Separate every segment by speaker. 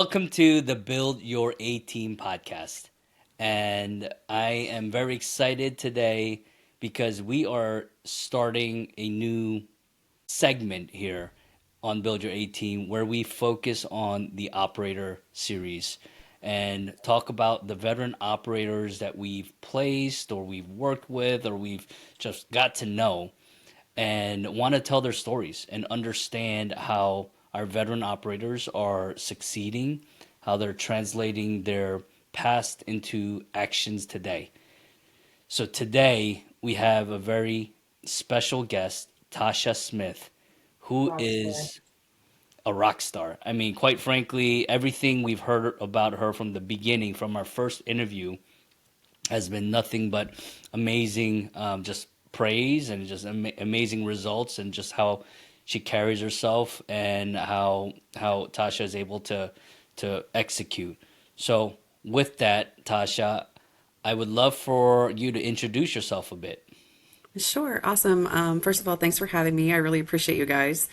Speaker 1: Welcome to the Build Your A Team podcast. And I am very excited today because we are starting a new segment here on Build Your A Team where we focus on the operator series and talk about the veteran operators that we've placed or we've worked with or we've just got to know and want to tell their stories and understand how our veteran operators are succeeding, how they're translating their past into actions today. So today we have a very special guest, Tasha Smith, who
Speaker 2: Rockstar.
Speaker 1: is a rock star. I mean, quite frankly, everything we've heard about her from the beginning, from our first interview, has been nothing but amazing, just praise and just amazing results, and just how she carries herself and how Tasha is able to execute. So, with that, Tasha, I would love for you to introduce yourself a bit.
Speaker 2: Sure, awesome. First of all, thanks for having me. I really appreciate you guys.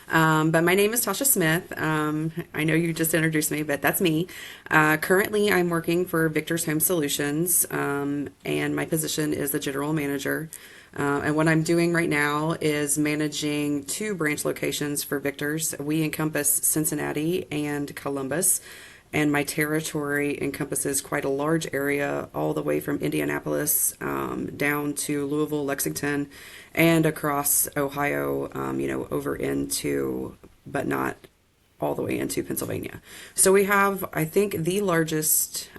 Speaker 2: But my name is Tasha Smith. I know you just introduced me, but that's me. Currently, I'm working for Victor's Home Solutions, and my position is the general manager. And what I'm doing right now is managing two branch locations for Victor's. We encompass Cincinnati and Columbus. And my territory encompasses quite a large area, all the way from Indianapolis down to Louisville, Lexington, and across Ohio, over into, but not all the way into Pennsylvania. So we have, I think, the largest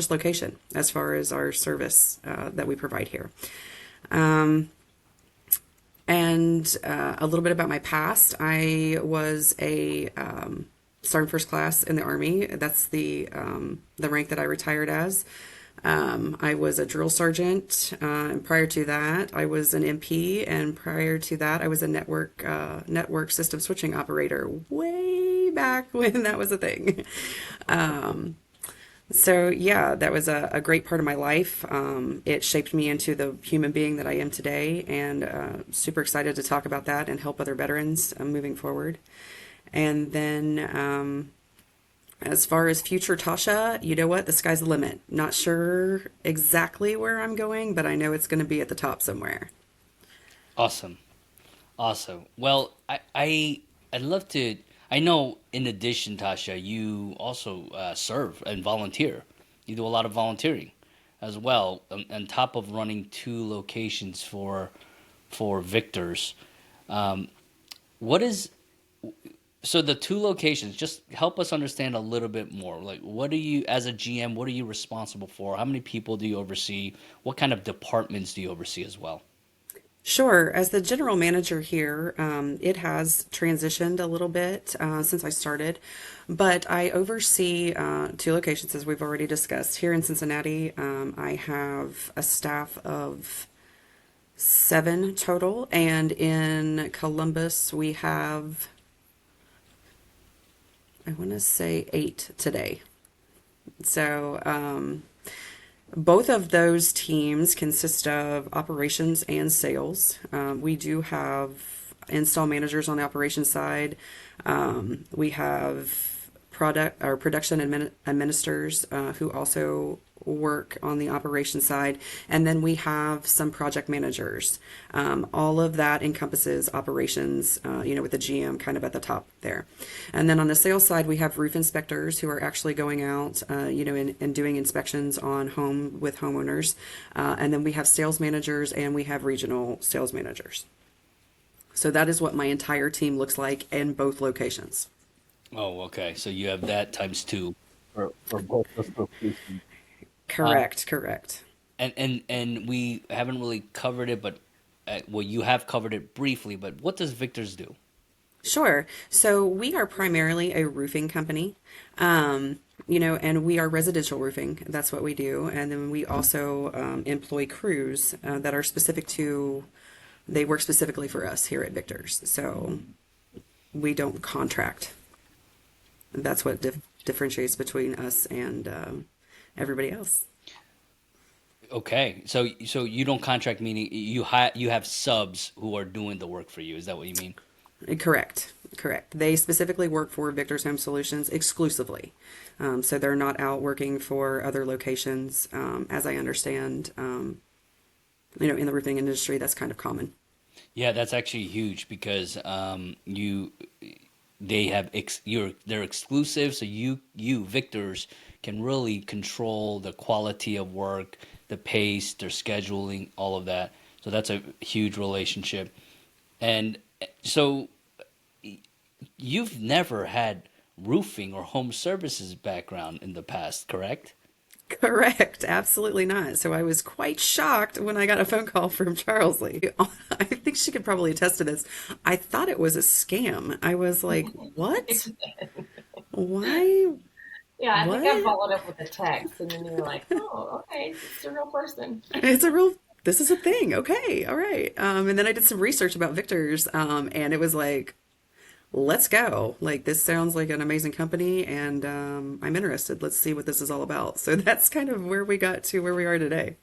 Speaker 2: location as far as our service that we provide here. And a little bit about my past. I was a sergeant first class in the Army. That's the rank that I retired as. I was a drill sergeant, and prior to that, I was an MP, and prior to that, I was a network system switching operator. Way back when that was a thing. So yeah, that was a great part of my life. It shaped me into the human being that I am today, and super excited to talk about that and help other veterans moving forward. And then as far as future Tasha, you know what? The sky's the limit. Not sure exactly where I'm going, but I know it's going to be at the top somewhere.
Speaker 1: Awesome. Awesome. Well, I'd love to. I know, in addition, Tasha, you also serve and volunteer. You do a lot of volunteering as well, on top of running two locations for victors. Um, what is so the two locations? Just help us understand a little bit more. Like, what do you, as a GM, what are you responsible for? How many people do you oversee? What kind of departments do you oversee as well?
Speaker 2: Sure. As the general manager here, it has transitioned a little bit since I started, but I oversee two locations, as we've already discussed. Here in Cincinnati, I have a staff of seven total, and in Columbus, we have, I want to say, eight today. So, both of those teams consist of operations and sales. We do have install managers on the operations side. We have production administrators who also work on the operations side, and then we have some project managers. All of that encompasses operations, with the GM kind of at the top there. And then on the sales side, we have roof inspectors who are actually going out, and doing inspections on home with homeowners. And then we have sales managers and we have regional sales managers. So that is what my entire team looks like in both locations.
Speaker 1: Oh, okay. So you have that times two for both those locations. Um,
Speaker 2: Correct, correct.
Speaker 1: and we haven't really covered it, but well, you have covered it briefly. But what does Victor's do?
Speaker 2: Sure. So we are primarily a roofing company, and we are residential roofing. That's what we do. And then we also employ crews that are they work specifically for us here at Victor's. So we don't contract. That's what differentiates between us and everybody else.
Speaker 1: Okay, so you don't contract, meaning you have subs who are doing the work for you. Is that what you mean?
Speaker 2: Correct. Correct. They specifically work for Victor's Home Solutions exclusively. So they're not out working for other locations. As I understand, in the roofing industry, that's kind of common.
Speaker 1: Yeah, that's actually huge because they have they're exclusive, so you victors can really control the quality of work, the pace, their scheduling, all of that. So that's a huge relationship. And so you've never had roofing or home services background in the past, correct?
Speaker 2: Correct. Absolutely not. So I was quite shocked when I got a phone call from Charlsey. I think she could probably attest to this. I thought it was a scam. I was like, what? Why?
Speaker 3: Yeah, I think I
Speaker 2: What?
Speaker 3: followed up with a text, and then you were like, "Oh, okay, it's a real person."
Speaker 2: It's a real, this is a thing. Okay. All right. And then I did some research about Victor's, and it was like, let's go. Like, this sounds like an amazing company, and I'm interested. Let's see what this is all about. So that's kind of where we got to where we are today.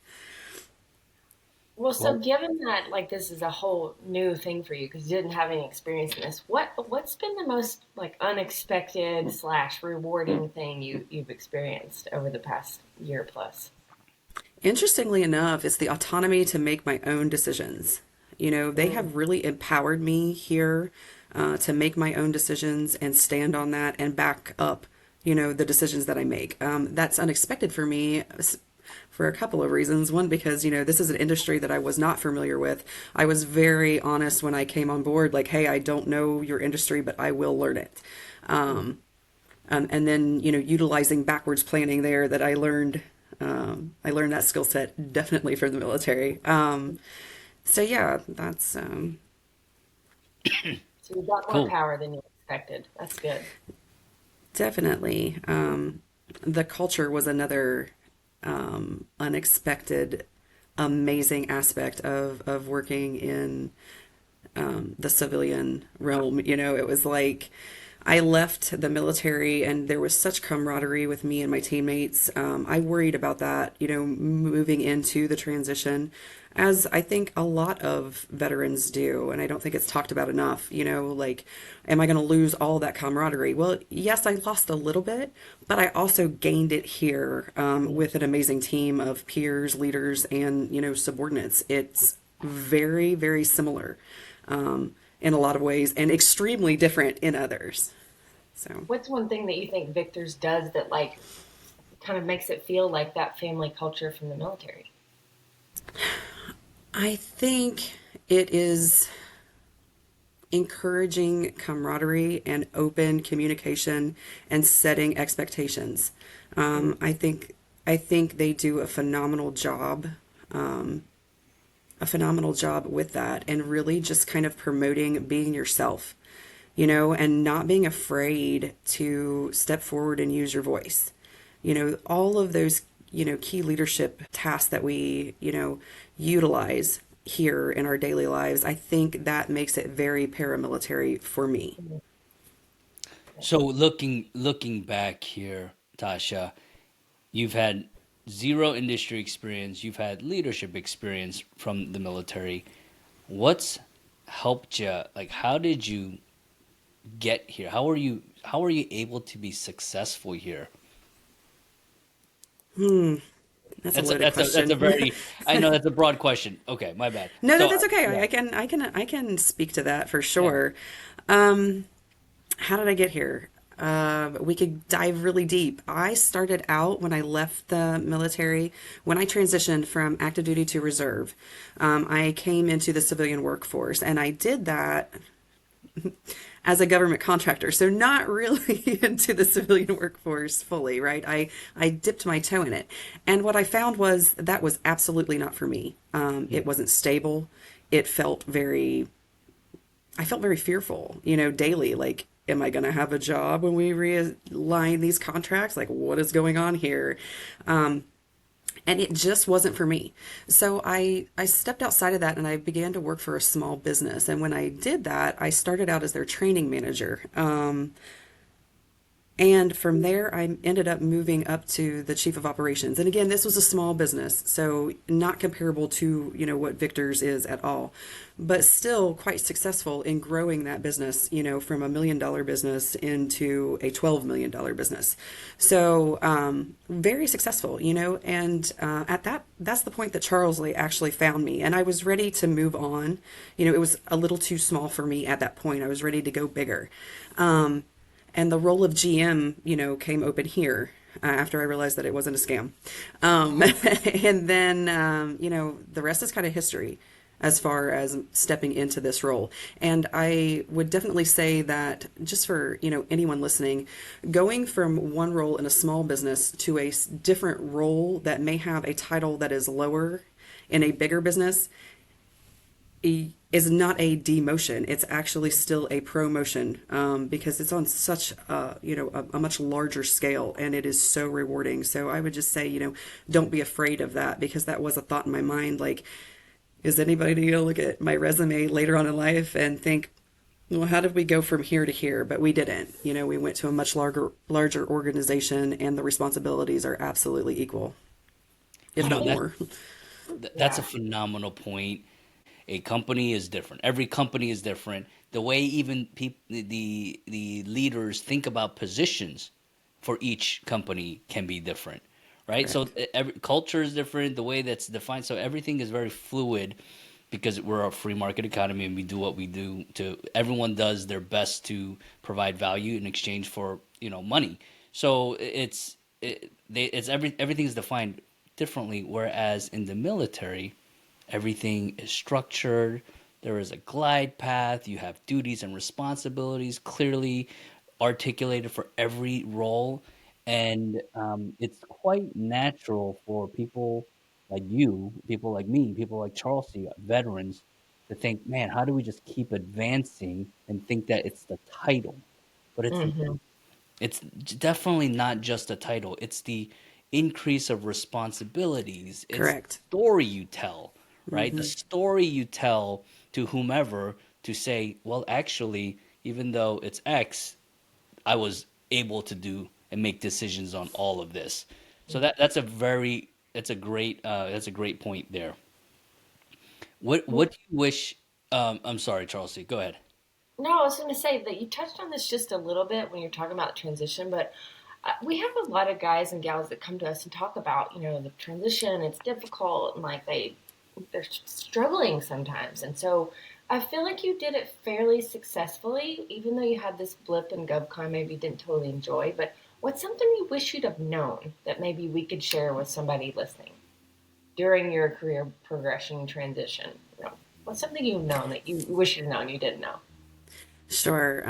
Speaker 3: Well, so
Speaker 1: Well,
Speaker 3: given that like this is a whole new thing for you because you didn't have any experience in this, what's been the most like unexpected slash rewarding thing you've experienced over the past year plus?
Speaker 2: Interestingly enough, it's the autonomy to make my own decisions. They
Speaker 3: Mm.
Speaker 2: have really empowered me here to make my own decisions and stand on that and back up, the decisions that I make. That's unexpected for me for a couple of reasons. One, because, this is an industry that I was not familiar with. I was very honest when I came on board, like, hey, I don't know your industry, but I will learn it. And then, utilizing backwards planning there that I learned that skill set definitely from the military. So yeah, that's
Speaker 3: So you got more
Speaker 1: cool.
Speaker 3: power than you expected. That's good.
Speaker 2: definitely, the culture was another unexpected, amazing aspect of working in the civilian realm. It was like I left the military and there was such camaraderie with me and my teammates. I worried about that, moving into the transition, as I think a lot of veterans do. And I don't think it's talked about enough, like, am I going to lose all that camaraderie? Well, yes, I lost a little bit, but I also gained it here with an amazing team of peers, leaders, and, subordinates. It's very, very similar in a lot of ways and extremely different in others. So
Speaker 3: What's one thing that you think Victor's does that like kind of makes it feel like that family culture from the military?
Speaker 2: I think it is encouraging camaraderie and open communication and setting expectations.
Speaker 3: Mm.
Speaker 2: I think they do a phenomenal job with that, and really just kind of promoting being yourself, and not being afraid to step forward and use your voice. All of those, key leadership tasks that we, utilize here in our daily lives, I think that makes it very paramilitary for me.
Speaker 1: So looking back here, Tasha, you've had zero industry experience, you've had leadership experience from the military. What's helped you? Like, how did you get here? How are you able to be successful here?
Speaker 2: That's a
Speaker 1: That's a,
Speaker 2: loaded
Speaker 1: that's a that's a
Speaker 2: question.
Speaker 1: very I know that's a broad question. Okay, my bad.
Speaker 2: No, no,
Speaker 1: So
Speaker 2: that's okay.
Speaker 1: yeah,
Speaker 2: I can speak to that for
Speaker 1: yeah.
Speaker 2: sure. How did I get here? We could dive really deep. I started out when I left the military, when I transitioned from active duty to reserve. I came into the civilian workforce, and I did that as a government contractor. So not really into the civilian workforce fully, right? I dipped my toe in it. And what I found was that was absolutely not for me. It wasn't stable. It felt very, I felt very fearful, daily. Like, am I going to have a job when we realign these contracts? Like, what is going on here? And it just wasn't for me. So I stepped outside of that and I began to work for a small business. And when I did that, I started out as their training manager. And from there, I ended up moving up to the chief of operations. And again, this was a small business, so not comparable to, what Victor's is at all, but still quite successful in growing that business, from $1 million business into a $12 million business. So, very successful, and that's the point that Charlsey actually found me. And I was ready to move on. It was a little too small for me at that point. I was ready to go bigger. And the role of GM, came open here after I realized that it wasn't a scam. And then, the rest is kind of history as far as stepping into this role. And I would definitely say that just for, anyone listening, going from one role in a small business to a different role that may have a title that is lower in a bigger business is not a demotion. It's actually still a promotion, because it's on such a much larger scale, and it is so rewarding. So I would just say, don't be afraid of that, because that was a thought in my mind. Like, is anybody going to look at my resume later on in life and think, well, how did we go from here to here? But we didn't. We went to a much larger organization, and the responsibilities are absolutely equal, if
Speaker 1: You know
Speaker 2: not
Speaker 1: that
Speaker 2: more.
Speaker 1: that's a
Speaker 3: Yeah.
Speaker 1: phenomenal point. A company is different. Every company is different. The way even the leaders think about positions for each company can be different, right? So
Speaker 2: Correct.
Speaker 1: every culture is different. The way that's defined. So everything is very fluid because we're a free market economy and we do what we do. To everyone does their best to provide value in exchange for money. So everything is defined differently. Whereas in the military, everything is structured. There is a glide path. You have duties and responsibilities clearly articulated for every role. And it's quite natural for people like you, people like me, people like Charlesy, veterans, to think, man, how do we just keep advancing and think that it's the title? But
Speaker 3: Hmm.
Speaker 1: it's definitely not just a title. It's the increase of responsibilities. It's the
Speaker 2: Correct.
Speaker 1: story you tell, right? The
Speaker 2: Hmm.
Speaker 1: story you tell to whomever to say, well, actually, even though it's X, I was able to do and make decisions on all of this. So that's a great point there. What do you wish? I'm sorry, Charles. Go ahead.
Speaker 3: No, I was going to say that you touched on this just a little bit when you're talking about transition, but we have a lot of guys and gals that come to us and talk about, the transition. It's difficult, and like they're struggling sometimes. And so I feel like you did it fairly successfully, even though you had this blip in GovCon maybe you didn't totally enjoy. But what's something you wish you'd have known that maybe we could share with somebody listening during your career progression transition? What's something you've known that you wish you'd known you didn't know?
Speaker 2: Sure.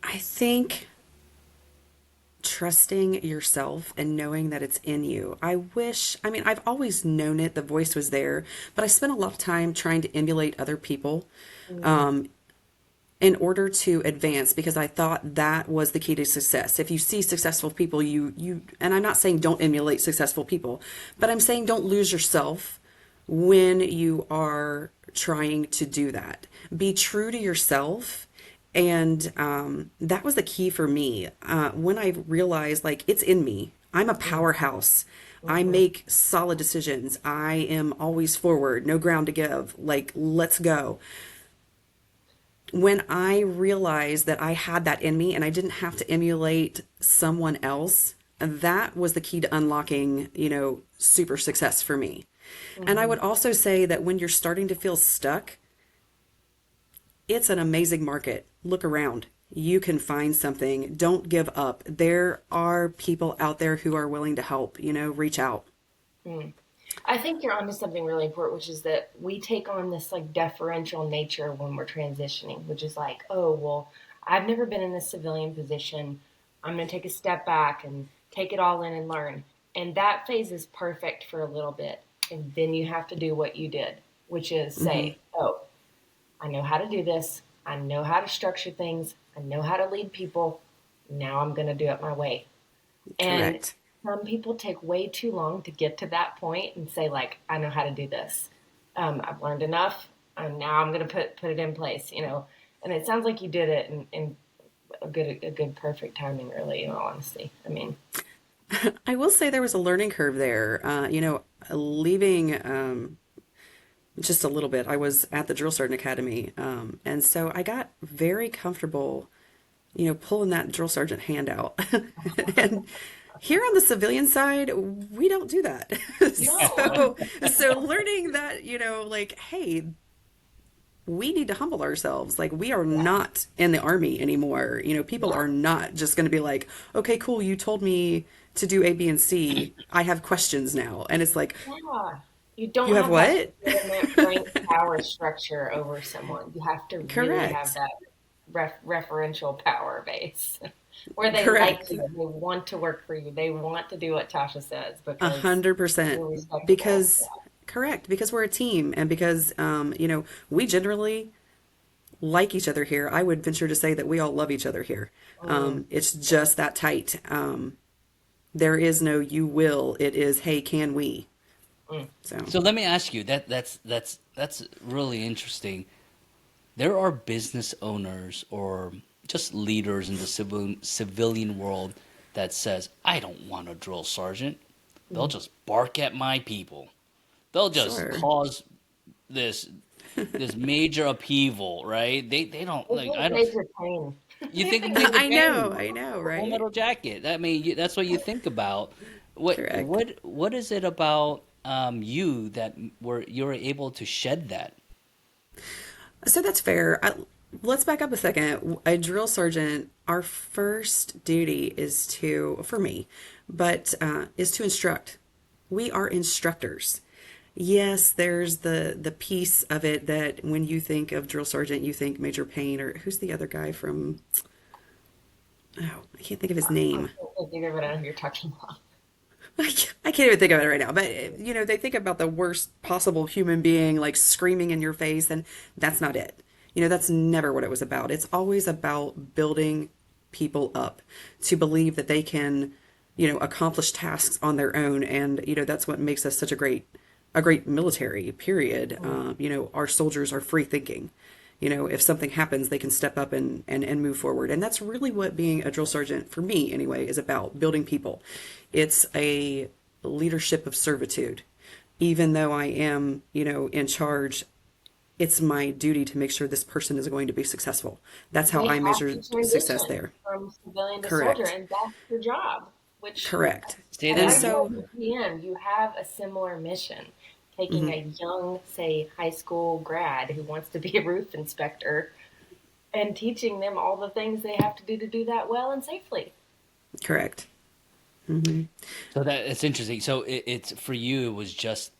Speaker 2: I think trusting yourself and knowing that it's in you. I mean, I've always known it, the voice was there, but I spent a lot of time trying to emulate other people
Speaker 3: Mm,
Speaker 2: in order to advance because I thought that was the key to success. If you see successful people, and I'm not saying don't emulate successful people, but I'm saying don't lose yourself when you are trying to do that. Be true to yourself. And that was the key for me. When I realized, like, it's in me, I'm a
Speaker 3: mm,
Speaker 2: powerhouse. I
Speaker 3: mhm,
Speaker 2: make solid decisions. I am always forward, no ground to give. Like, let's go. When I realized that I had that in me and I didn't have to emulate someone else, that was the key to unlocking, super success for me. And I
Speaker 3: mhm.
Speaker 2: would also say that when you're starting to feel stuck, it's an amazing market. Look around. You can find something. Don't give up. There are people out there who are willing to help, reach out.
Speaker 3: Mm. I think you're onto something really important, which is that we take on this like deferential nature when we're transitioning, which is like, oh, well, I've never been in a civilian position. I'm going to take a step back and take it all in and learn. And that phase is perfect for a little bit. And then you have to do what you did, which is
Speaker 2: Hmm.
Speaker 3: say, oh, I know how to do this. I know how to structure things. I know how to lead people. Now I'm going to do it my way. And
Speaker 2: Correct.
Speaker 3: some people take way too long to get to that point and say, like, I know how to do this. I've learned enough, and now I'm going to put it in place. And it sounds like you did it in a good perfect timing, really. In all honesty, I mean,
Speaker 2: I will say there was a learning curve there. Leaving just a little bit, I was at the Drill Sergeant Academy, and so I got very comfortable, pulling that drill sergeant hand out. And here on the civilian side, we don't do that.
Speaker 3: no,
Speaker 2: So learning that, like, hey, we need to humble ourselves. Like, we are
Speaker 3: yeah,
Speaker 2: not in the army anymore. People
Speaker 3: yeah,
Speaker 2: are not just going to be like, okay, cool, you told me to do A, B, and C. I have questions now. And it's like,
Speaker 3: yeah. You
Speaker 2: you
Speaker 3: don't
Speaker 2: have
Speaker 3: have that
Speaker 2: what?
Speaker 3: legitimate rank power structure over someone. You have to really have
Speaker 2: Correct.
Speaker 3: that referential power base where they like
Speaker 2: Correct.
Speaker 3: you, they want to work for you, they want to do what Tasha says
Speaker 2: A
Speaker 3: because
Speaker 2: hundred percent.
Speaker 3: you're respectable.
Speaker 2: Because, correct, because we're a team and because, we generally like each other here. I would venture to say that we all love each other here.
Speaker 3: Mm,
Speaker 2: It's just that tight. There is no you will. It is, hey, can we?
Speaker 3: mm.
Speaker 2: So,
Speaker 1: So let me ask you that's really interesting. There are business owners or just leaders in the civilian world that says, "I don't want a drill sergeant. They'll just bark at my people. They'll just
Speaker 2: sure.
Speaker 1: cause this major upheaval, right? They don't
Speaker 3: They
Speaker 1: like
Speaker 3: think
Speaker 1: I don't.
Speaker 3: Major Pain.
Speaker 1: You think of Major
Speaker 2: I know,
Speaker 1: Payne,
Speaker 2: I know,
Speaker 1: Full
Speaker 2: right?
Speaker 1: Metal Jacket. I mean, that's what you think about.
Speaker 2: Correct.
Speaker 1: What is it about you that were you're able to shed that?
Speaker 2: So that's fair. Let's back up a second. A drill sergeant, our first duty is for me, but is to instruct. We are instructors. Yes, there's the piece of it that when you think of drill sergeant, you think Major Payne or who's the other guy from? Oh, I can't think of his
Speaker 3: I
Speaker 2: name.
Speaker 3: can't think of it. You're talking about.
Speaker 2: I can't even think of it right now. But they think about the worst possible human being like screaming in your face, and that's not it. That's never what it was about. It's always about building people up to believe that they can, accomplish tasks on their own, and that's what makes us such a great military. Period. Our soldiers are free thinking. If something happens, they can step up and move forward. And that's really what being a drill sergeant, for me anyway, is about building people. It's a leadership of servitude. Even though I am, in charge, it's my duty to make sure this person is going to be successful. That's how
Speaker 3: They
Speaker 2: I
Speaker 3: have
Speaker 2: measure
Speaker 3: to
Speaker 2: success
Speaker 3: transition
Speaker 2: there.
Speaker 3: from civilian to soldier,
Speaker 2: Correct.
Speaker 3: and that's your job. Which
Speaker 2: Correct.
Speaker 1: Say
Speaker 3: I
Speaker 1: that
Speaker 2: And
Speaker 1: again.
Speaker 3: know
Speaker 2: so,
Speaker 3: as a PM, you have a similar mission. Taking
Speaker 2: mhm,
Speaker 3: a young, say, high school grad who wants to be a roof inspector and teaching them all the things they have to do that well and safely.
Speaker 2: correct. Hmm.
Speaker 1: So that it's interesting. So it's for you. It was just.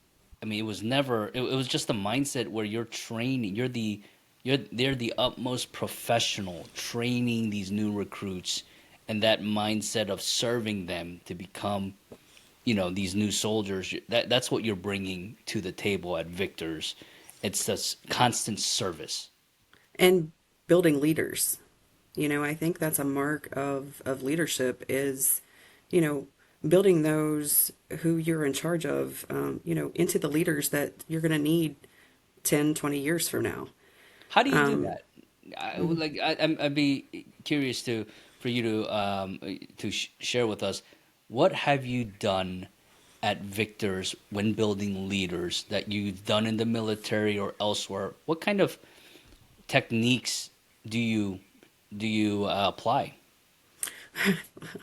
Speaker 1: I mean, it was never. It was just the mindset where you're training. They're the utmost professional training these new recruits, and that mindset of serving them to become these new soldiers. That's what you're bringing to the table at Victor's. It's this constant service.
Speaker 2: And building leaders. I think that's a mark of leadership is, you know, building those who you're in charge of, into the leaders that you're going to need 10, 20 years from now.
Speaker 1: How do you do
Speaker 2: Um,
Speaker 1: that? I'd be curious to for you to share with us what have you done at Victor's when building leaders that you've done in the military or elsewhere. What kind of techniques do you apply?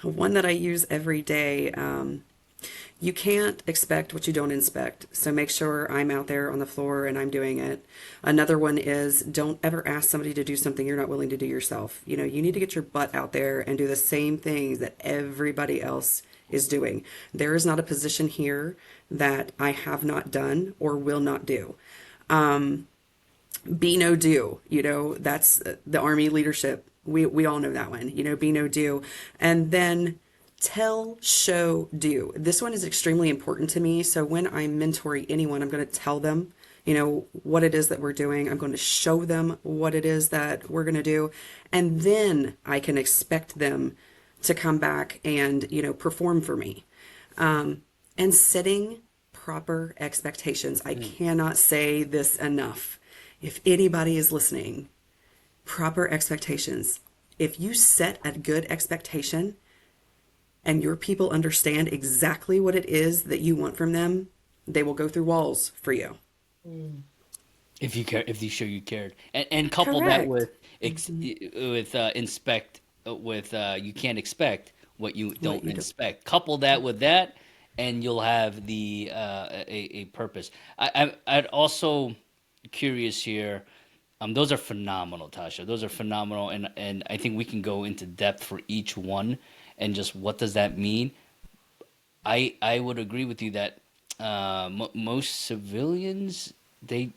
Speaker 2: One that I use every day. You can't expect what you don't inspect. So make sure I'm out there on the floor and I'm doing it. Another one is don't ever ask somebody to do something you're not willing to do yourself. You need to get your butt out there and do the same things that everybody else is doing. There is not a position here that I have not done or will not do. Be no do, that's the Army leadership. We all know that one, be no do. And then tell, show, do. This one is extremely important to me. So when I'm mentoring anyone, I'm going to tell them, what it is that we're doing. I'm going to show them what it is that we're going to do. And then I can expect them to come back and, perform for me. And setting proper expectations. I cannot say this enough. If anybody is listening, proper expectations. if you set a good expectation and your people understand exactly what it is that you want from them, they will go through walls for you.
Speaker 3: Mm.
Speaker 1: If you care, if you show you cared, and couple that
Speaker 2: Correct.
Speaker 1: with inspect with you can't expect what you
Speaker 2: What
Speaker 1: don't
Speaker 2: you do.
Speaker 1: inspect. Couple that with that, and you'll have a purpose. I'd also curious here. Those are phenomenal, Tasha. Those are phenomenal, and I think we can go into depth for each one and just what does that mean. I would agree with you that most civilians they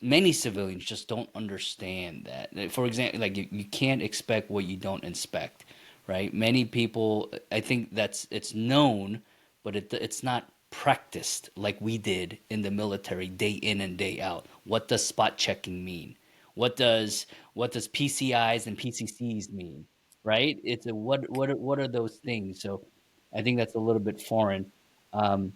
Speaker 1: many civilians just don't understand that. Like, for example, like you can't expect what you don't inspect, right? Many people, I think that's it's known, but it's not practiced like we did in the military day in and day out. What does spot checking mean? What does PCIs and PCCs mean? Right? It's a what are those things? So I think that's a little bit foreign. Um,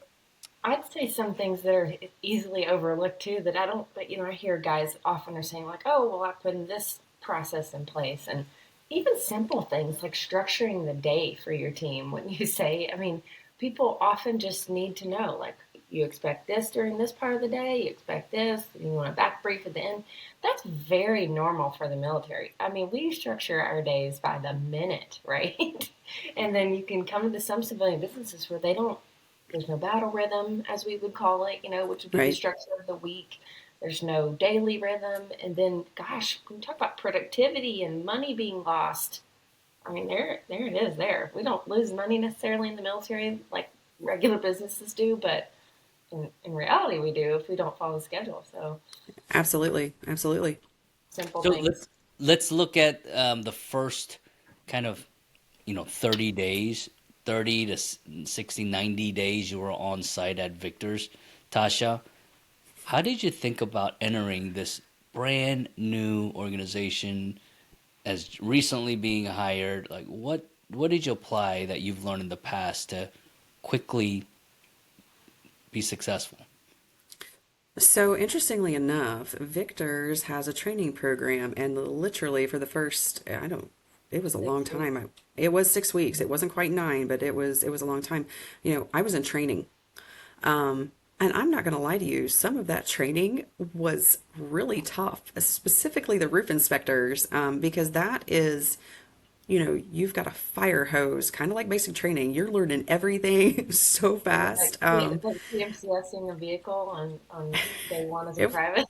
Speaker 3: I'd say some things that are easily overlooked too that I don't, but I hear guys often are saying like, oh, well, I put in this process in place. And even simple things like structuring the day for your team. When you say, I mean, people often just need to know like, you expect this during this part of the day, you expect this, you want a back brief at the end. That's very normal for the military. I mean, we structure our days by the minute, right? And then you can come into some civilian businesses where they don't there's no battle rhythm, as we would call it, which would be the
Speaker 2: Right.
Speaker 3: structure of the week. There's no daily rhythm. And then, gosh, when we talk about productivity and money being lost, I mean, there it is there. We don't lose money necessarily in the military like regular businesses do, but in reality, we do if we don't follow the schedule. So,
Speaker 2: Absolutely. Absolutely.
Speaker 3: simple
Speaker 1: so
Speaker 3: things.
Speaker 1: let's look at the first kind of 30 days, 30 to 60, 90 days you were on site at Victor's. Tasha, how did you think about entering this brand new organization as recently being hired? Like what did you apply that you've learned in the past to quickly be successful?
Speaker 2: So, interestingly enough, Victor's has a training program, and literally for the first, I don't, it was a long
Speaker 3: 6 weeks.
Speaker 2: time. It was 6 weeks. It wasn't quite nine, but it was a long time. I was in training. And I'm not going to lie to you, some of that training was really tough, specifically the roof inspectors, because that is, you've got a fire hose, kind of like basic training. You're learning everything so
Speaker 3: Like,
Speaker 2: fast.
Speaker 3: it's like PMCSing a vehicle on day one as a
Speaker 2: If,
Speaker 3: private.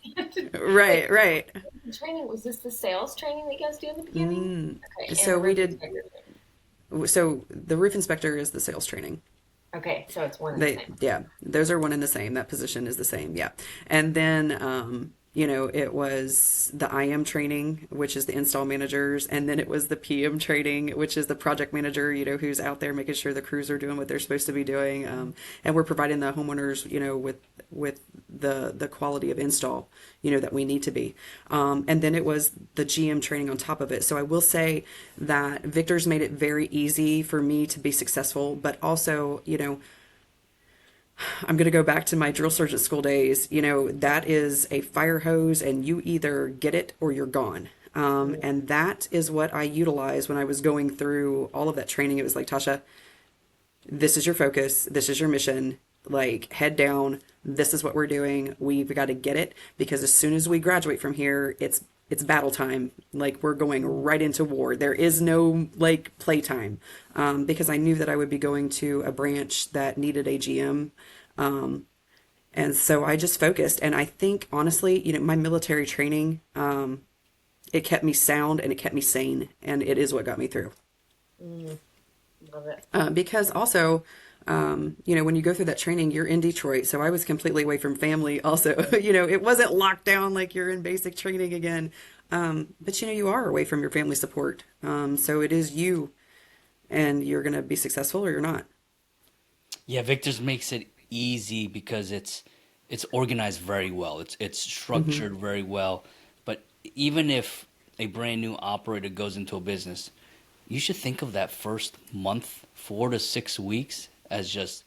Speaker 3: Wait,
Speaker 2: right, right.
Speaker 3: the training was this the sales training that you guys do in the beginning? Okay, and the
Speaker 2: So we
Speaker 3: roof
Speaker 2: did,
Speaker 3: inspector training.
Speaker 2: so the roof inspector is the sales training.
Speaker 3: Okay, so it's one and the same.
Speaker 2: Yeah, those are one and the same. That position is the same. Yeah. And then, it was the IM training, which is the install managers. And then it was the PM training, which is the project manager, who's out there making sure the crews are doing what they're supposed to be doing. And we're providing the homeowners, with the quality of install, that we need to be. And then it was the GM training on top of it. So I will say that Victor's made it very easy for me to be successful, but also, I'm going to go back to my drill sergeant school days. That is a fire hose, and you either get it or you're gone. And that is what I utilized when I was going through all of that training. It was like, Tasha, this is your focus, this is your mission. Like, head down. This is what we're doing. We've got to get it because as soon as we graduate from here, it's battle time. Like, we're going right into war. There is no like playtime, because I knew that I would be going to a branch that needed a GM. And so I just focused. And I think, honestly, my military training, it kept me sound and it kept me sane. And it is what got me through.
Speaker 3: Mm, love it.
Speaker 2: Because also, when you go through that training, you're in Detroit. So I was completely away from family. Also, it wasn't locked down like you're in basic training again. But, you are away from your family support. So it is you, and you're going to be successful or you're not.
Speaker 1: Yeah, Victor's makes it easy because it's organized very well. It's
Speaker 2: Hmm.
Speaker 1: structured very well. But even if a brand new operator goes into a business, you should think of that first month, 4 to 6 weeks, as just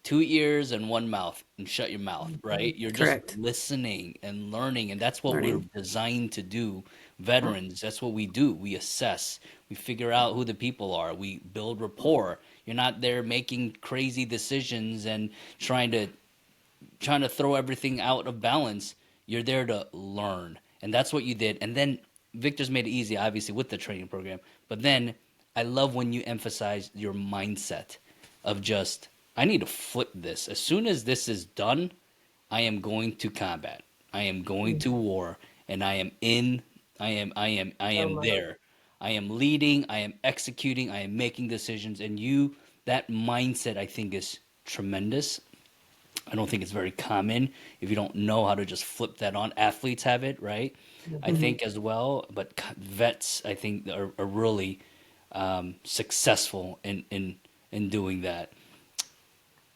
Speaker 1: two ears and one mouth and shut your mouth, right? You're just
Speaker 2: Correct.
Speaker 1: listening and learning, and that's what we're
Speaker 2: Learning.
Speaker 1: designed to do veterans, that's what we do. We assess, we figure out who the people are, we build rapport. You're not there making crazy decisions and trying to throw everything out of balance. You're there to learn. And that's what you did. And then Victor's made it easy, obviously, with the training program. But then I love when you emphasize your mindset of just, I need to flip this. As soon as this is done, I am going to combat. I am going to war. And I
Speaker 3: So
Speaker 1: am
Speaker 3: much.
Speaker 1: there. I am leading, I am executing, I am making decisions. And that mindset, I think, is tremendous. I don't think it's very common if you don't know how to just flip that on. Athletes have it, right? I
Speaker 3: Mhm.
Speaker 1: think as well, but vets, I think, are really successful in doing that.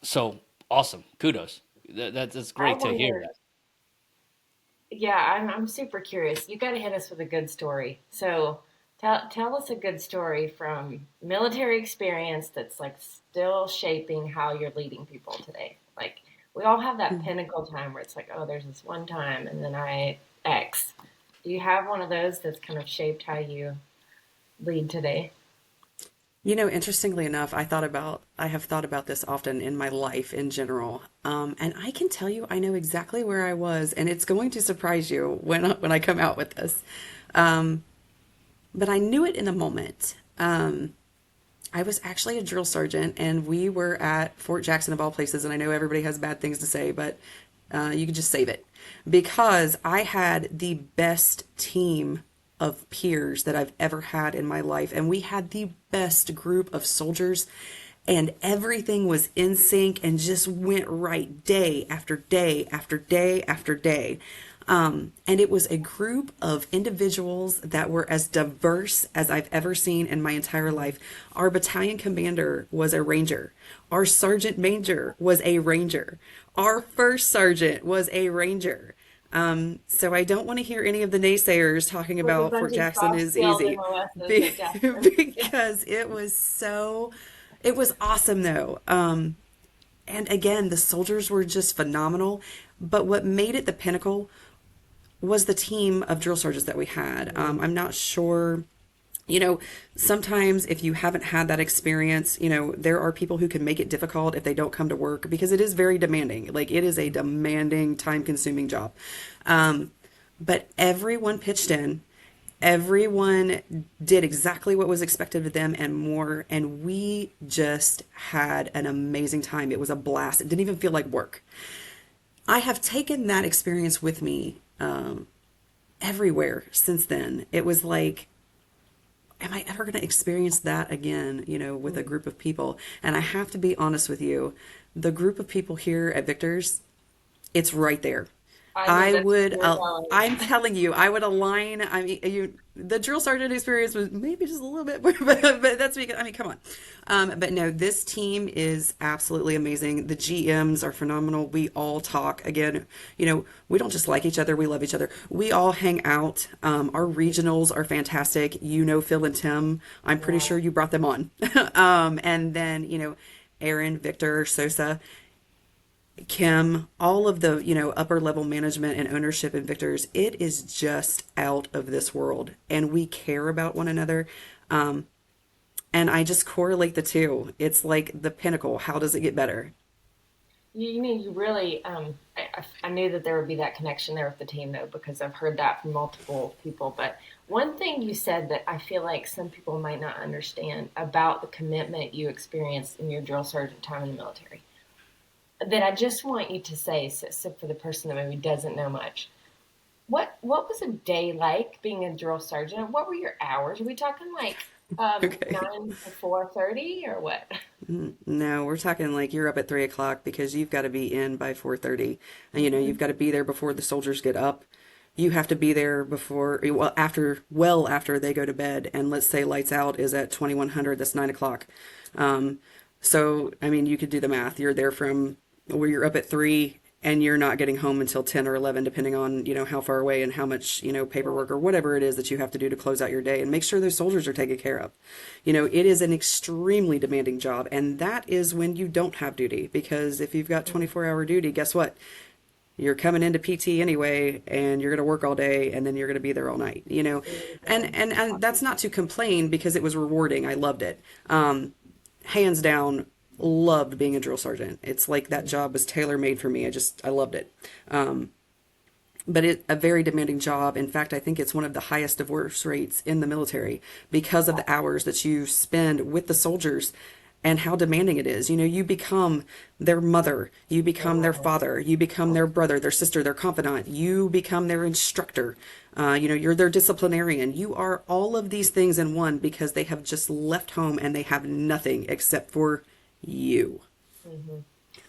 Speaker 1: So awesome, kudos. That's
Speaker 3: I
Speaker 1: great to hear
Speaker 3: wonder.
Speaker 1: that.
Speaker 3: Yeah, I'm super curious. You got to hit us with a good story. So tell us a good story from military experience that's like still shaping how you're leading people today. Like we all have that pinnacle time where it's like, oh, there's this one time, and then I X. Do you have one of those that's kind of shaped how you lead today?
Speaker 2: You know, interestingly enough, I have thought about this often in my life in general. And I can tell you, I know exactly where I was, and it's going to surprise you when I come out with this. But I knew it in the moment. I was actually a drill sergeant, and we were at Fort Jackson of all places. And I know everybody has bad things to say, but you can just save it because I had the best team of peers that I've ever had in my life, and we had the best group of soldiers. And everything was in sync and just went right day after day after day after day. And it was a group of individuals that were as diverse as I've ever seen in my entire life. Our battalion commander was a ranger. Our sergeant major was a ranger. Our first sergeant was a ranger. So I don't want to hear any of the naysayers talking
Speaker 3: With a
Speaker 2: about
Speaker 3: bunch
Speaker 2: Fort
Speaker 3: of
Speaker 2: Jackson
Speaker 3: soft
Speaker 2: is
Speaker 3: skilled
Speaker 2: easy.
Speaker 3: MOSs
Speaker 2: Be-
Speaker 3: at Jackson. Yeah.
Speaker 2: because it was awesome though. And again, the soldiers were just phenomenal. But what made it the pinnacle was the team of drill sergeants that we had. I'm not sure, you know, sometimes if you haven't had that experience, there are people who can make it difficult if they don't come to work because it is very demanding. Like it is a demanding, time consuming job. But everyone pitched in. Everyone did exactly what was expected of them and more. And we just had an amazing time. It was a blast. It didn't even feel like work. I have taken that experience with me everywhere since then. It was like, am I ever going to experience that again, with a group of people? And I have to be honest with you, the group of people here at Victor's, it's right there.
Speaker 3: I know
Speaker 2: I
Speaker 3: that's what
Speaker 2: would,
Speaker 3: you're telling
Speaker 2: I'm telling you, I would align. I mean, the drill sergeant experience was maybe just a little bit, but that's because, I mean, come on. But no, this team is absolutely amazing. The GMs are phenomenal. We all talk again. We don't just like each other; we love each other. We all hang out. Our regionals are fantastic. Phil and Tim. I'm pretty
Speaker 3: me.
Speaker 2: sure you brought them on. And then Aaron, Victor, Sosa. Kim, all of the, upper level management and ownership in Victor's, it is just out of this world. And we care about one another. And I just correlate the two. It's like the pinnacle. How does it get better?
Speaker 3: You mean you really? I knew that there would be that connection there with the team, though, because I've heard that from multiple people. But one thing you said that I feel like some people might not understand about the commitment you experienced in your drill sergeant time in the military, that I just want you to say, so for the person that maybe doesn't know much, what was a day like being a drill sergeant? What were your hours? Are we talking like
Speaker 2: Okay.
Speaker 3: 9 to 4:30 or what?
Speaker 2: No, we're talking like you're up at 3 o'clock because you've got to be in by 4:30. And you've got to be there before the soldiers get up. You have to be there before, well after they go to bed. And let's say lights out is at 2100, that's 9 o'clock. So, I mean, you could do the math. You're there from where you're up at 3 and you're not getting home until 10 or 11, depending on, how far away and how much, paperwork or whatever it is that you have to do to close out your day and make sure those soldiers are taken care of. It is an extremely demanding job. And that is when you don't have duty because if you've got 24-hour duty, guess what? you're coming into PT anyway, and you're going to work all day, and then you're going to be there all night, you know. And that's not to complain because it was rewarding. I loved it. Hands down, loved being a drill sergeant. It's like that job was tailor made for me. I loved it. But it's a very demanding job. In fact, I think it's one of the highest divorce rates in the military because of the hours that you spend with the soldiers and how demanding it is. You know, you become their mother, you become their father, you become their brother, their sister, their confidant, you become their instructor. You know, you're their disciplinarian. You are all of these things in one because they have just left home and they have nothing except for you.
Speaker 3: Mm-hmm.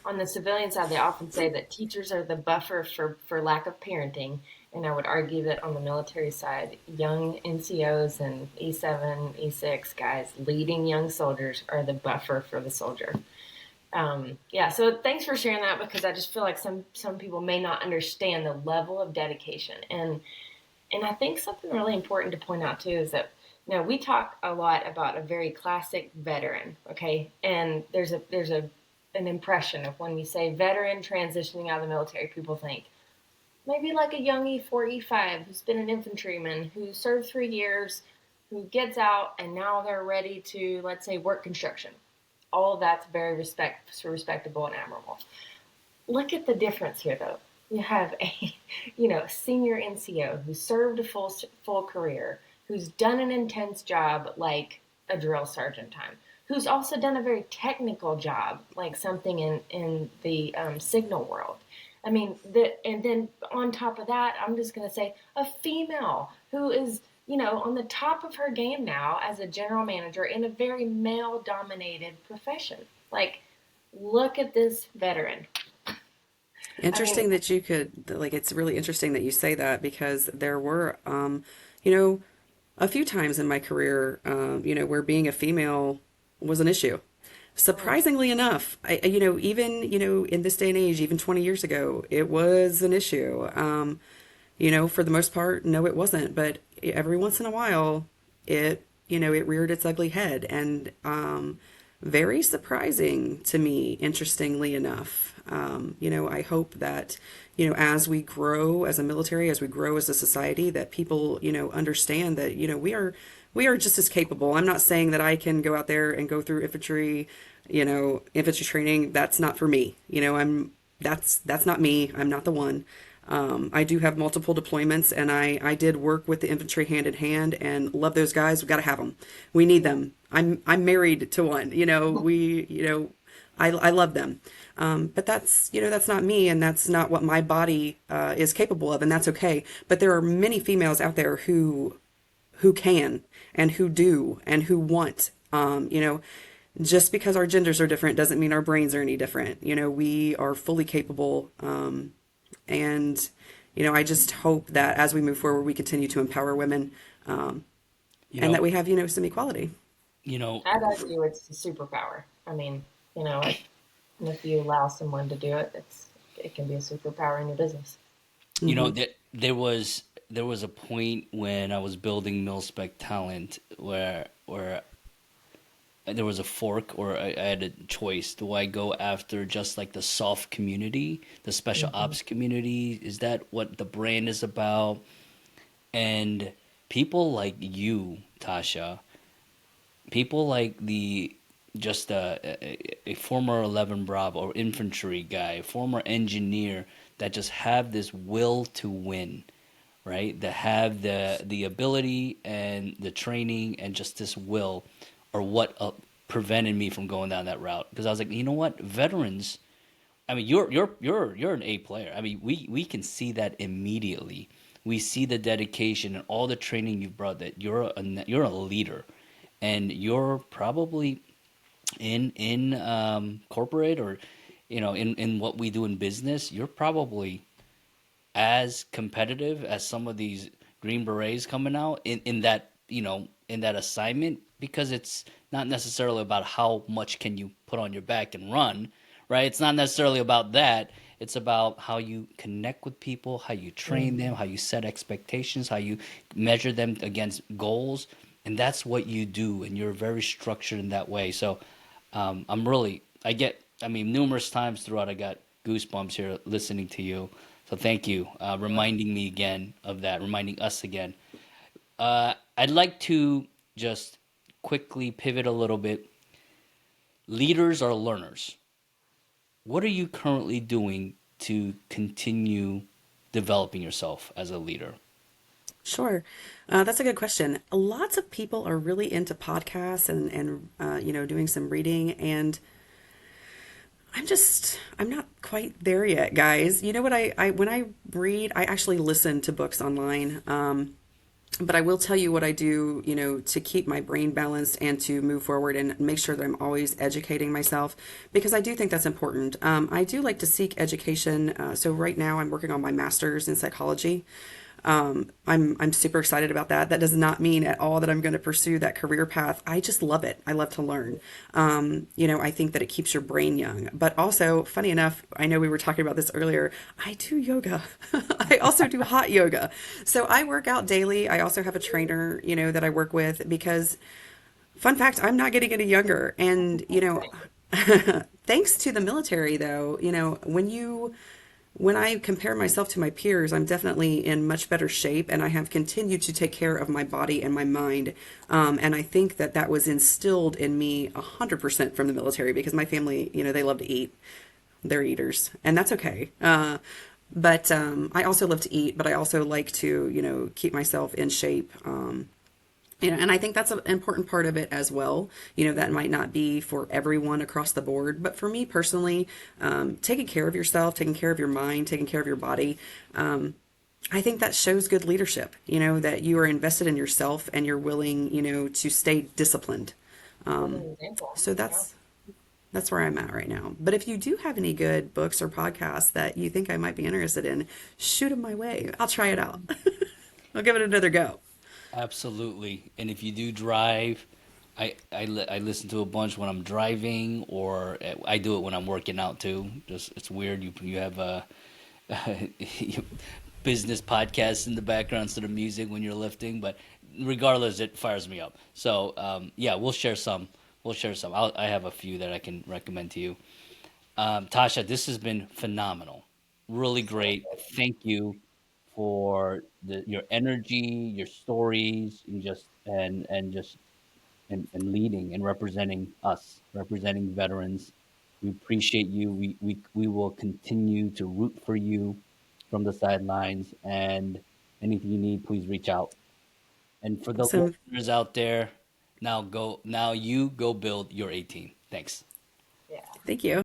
Speaker 3: On the civilian side, they often say that teachers are the buffer for lack of parenting. And I would argue that on the military side, young NCOs and E7, E6 guys leading young soldiers are the buffer for the soldier. Yeah, so thanks for sharing that because I just feel like some people may not understand the level of dedication. And I think something really important to point out too is that we talk a lot about a very classic veteran, okay? And there's an impression of when we say veteran transitioning out of the military, people think maybe like a young E4, E5 who's been an infantryman, who served 3 years, who gets out and now they're ready to, let's say, work construction. All of that's very respectable and admirable. Look at the difference here, though. You have a, senior NCO who served a full career, who's done an intense job like a drill sergeant time, who's also done a very technical job, like something in the signal world. I mean, and then on top of that, I'm just going to say a female who is, on the top of her game now as a general manager in a very male-dominated profession. Like, look at this veteran. I mean,
Speaker 2: Interesting that you could, like, it's really interesting that you say that because there were, you know, a few times in my career, where being a female was an issue. Surprisingly enough, even, in this day and age, even 20 years ago, it was an issue. For the most part, no, it wasn't. But every once in a while, it reared its ugly head. And very surprising to me, interestingly enough. I hope that, as we grow as a military, as we grow as a society, that people, understand that, we are just as capable. I'm not saying that I can go out there and go through infantry training. That's not for me. That's not me. I'm not the one. I do have multiple deployments, and I did work with the infantry hand in hand, and love those guys. We've got to have them. We need them. I'm married to one. I love them. But that's not me, and that's not what my body is capable of, and that's okay. But there are many females out there who can and who do and who want. Just because our genders are different doesn't mean our brains are any different. We are fully capable. And I just hope that as we move forward, we continue to empower women,
Speaker 1: You
Speaker 2: and that
Speaker 1: know,
Speaker 2: we have, some equality.
Speaker 1: you know,
Speaker 3: I'd argue it's a superpower. I mean, if you allow someone to do it, it can be a superpower in your business.
Speaker 2: Hmm.
Speaker 1: that there was a point when I was building MilSpec talent where there was a fork, or I had a choice. Do I go after just like the soft community, the special
Speaker 3: Hmm.
Speaker 1: ops community? Is that what the brand is about? And people like you, Tasha, people like the just a former 11 Bravo or infantry guy, former engineer that just have this will to win, right? That have the ability and the training and just this will are what prevented me from going down that route. Because I was like, you know what, veterans. I mean, you're an A player. I mean, we can see that immediately. We see the dedication and all the training you've brought. That you're a leader, and you're probably in corporate, or in what we do in business. You're probably as competitive as some of these Green Berets coming out in that assignment, because it's not necessarily about how much can you put on your back and run, right? It's not necessarily about that. It's about how you connect with people, how you train them, how you set expectations, how you measure them against goals, and that's what you do. And you're very structured in that way. So I mean, numerous times throughout, I got goosebumps here listening to you. So thank you, reminding me again of that, reminding us again. I'd like to just quickly pivot a little bit. Leaders are learners. What are you currently doing to continue developing yourself as a leader?
Speaker 2: Sure. That's a good question. Lots of people are really into podcasts and doing some reading. And I'm not quite there yet, guys. You know what? When I read, I actually listen to books online. But I will tell you what I do, to keep my brain balanced and to move forward and make sure that I'm always educating myself because I do think that's important. I do like to seek education. So right now I'm working on my master's in psychology. I'm super excited about that. That does not mean at all that I'm going to pursue that career path. I just love it. I love to learn. I think that it keeps your brain young. But also, funny enough, I know we were talking about this earlier. I do yoga. I also do hot yoga. So I work out daily. I also have a trainer, that I work with because, fun fact, I'm not getting any younger. And, thanks to the military, though, when I compare myself to my peers, I'm definitely in much better shape, and I have continued to take care of my body and my mind. And I think that that was instilled in me 100% from the military because my family, they love to eat. They're eaters, and that's okay. But I also love to eat, but I also like to, keep myself in shape. And I think that's an important part of it as well. That might not be for everyone across the board, but for me personally, taking care of yourself, taking care of your mind, taking care of your body, I think that shows good leadership, that you are invested in yourself and you're willing, to stay disciplined.
Speaker 3: What an example.
Speaker 2: So
Speaker 3: Yeah.
Speaker 2: that's where I'm at right now. But if you do have any good books or podcasts that you think I might be interested in, shoot them my way. I'll try it out. I'll give it another go.
Speaker 1: Absolutely. And if you do drive, I listen to a bunch when I'm driving, or I do it when I'm working out too. Just it's weird. You have a business podcast in the background instead of music when you're lifting, but regardless, it fires me up. So yeah, we'll share some. We'll share some. I have a few that I can recommend to you. Tasha, this has been phenomenal. Really great. Thank you for your energy, your stories, and leading and representing us, representing veterans. We appreciate you. We will continue to root for you from the sidelines. And anything you need, please reach out. And for the
Speaker 2: Awesome.
Speaker 1: listeners out there, now you go build your A team. Thanks.
Speaker 3: Yeah.
Speaker 2: Thank you.